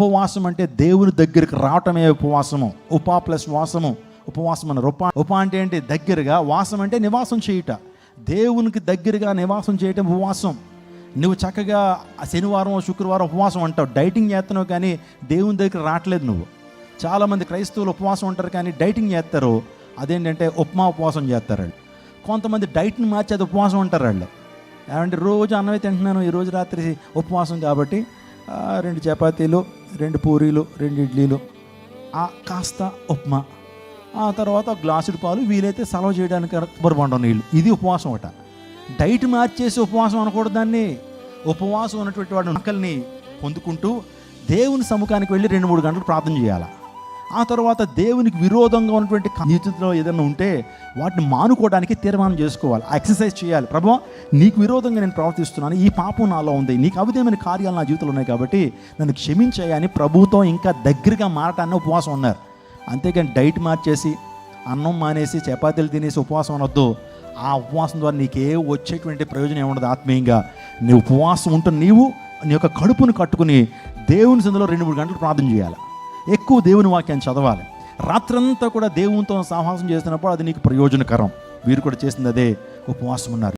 ఉపవాసం అంటే దేవుని దగ్గరికి రావటమే ఉపవాసము. ఉపా ప్లస్ వాసము, ఉపవాసం అన్నారు. ఉప అంటే ఏంటి? దగ్గరగా. వాసం అంటే నివాసం చేయుట. దేవునికి దగ్గరగా నివాసం చేయటం ఉపవాసం. నువ్వు చక్కగా శనివారం శుక్రవారం ఉపవాసం అంటావు, డైటింగ్ చేస్తున్నావు, కానీ దేవుని దగ్గర రావట్లేదు నువ్వు. చాలామంది క్రైస్తవులు ఉపవాసం ఉంటారు కానీ డైటింగ్ చేస్తారు. అదేంటంటే ఉప్మా ఉపవాసం చేస్తారు వాళ్ళు. కొంతమంది డైట్ని మార్చి అది ఉపవాసం అంటారు వాళ్ళు. ఏమంటే రోజు అన్నమే తింటున్నాను, ఈరోజు రాత్రి ఉపవాసం కాబట్టి 2 చపాతీలు, 2 పూరీలు, 2 ఇడ్లీలు, కాస్త ఉప్మా, ఆ తర్వాత గ్లాసుడు పాలు, వీలైతే సలవ చేయడానికి బొరబండం నీళ్ళు. ఇది ఉపవాసం అట. డైట్ మార్చేసి ఉపవాసం అనకూడదు దాన్ని. ఉపవాసం ఉన్నటువంటి వాడు ఆకలిని పొందుకుంటూ దేవుని సముఖానికి వెళ్ళి 2-3 గంటలు ప్రార్థన చేయాలి. ఆ తర్వాత దేవునికి విరోధంగా ఉన్నటువంటి జీవితంలో ఏదైనా ఉంటే వాటిని మానుకోవడానికి తీర్మానం చేసుకోవాలి. ఆ ఎక్సర్సైజ్ చేయాలి. ప్రభువా, నీకు విరోధంగా నేను ప్రవర్తిస్తున్నాను, ఈ పాపం నాలో ఉంది, నీకు అవిధమైన కార్యాలు నా జీవితంలో ఉన్నాయి కాబట్టి నన్ను క్షమించాయని ప్రభుతో ఇంకా దగ్గరగా మారటాన్ని ఉపవాసం ఉన్నారు. అంతేగాని డైట్ మార్చేసి అన్నం మానేసి చపాతీలు తినేసి ఉపవాసం అనొద్దు. ఆ ఉపవాసం ద్వారా నీకే వచ్చేటువంటి ప్రయోజనం ఏముండదు. ఆత్మీయంగా నీ ఉపవాసం ఉంటున్న నీవు నీ యొక్క కడుపును కట్టుకుని దేవుని సన్నిధిలో 2-3 గంటలు ప్రార్థన చేయాలి. ఎక్కువ దేవుని వాక్యాన్ని చదవాలి. రాత్రంతా కూడా దేవునితో సహవాసం చేస్తున్నప్పుడు అది నీకు ప్రయోజనకరం. వీరు కూడా చేసింది అదే, ఉపవాసం ఉన్నారు.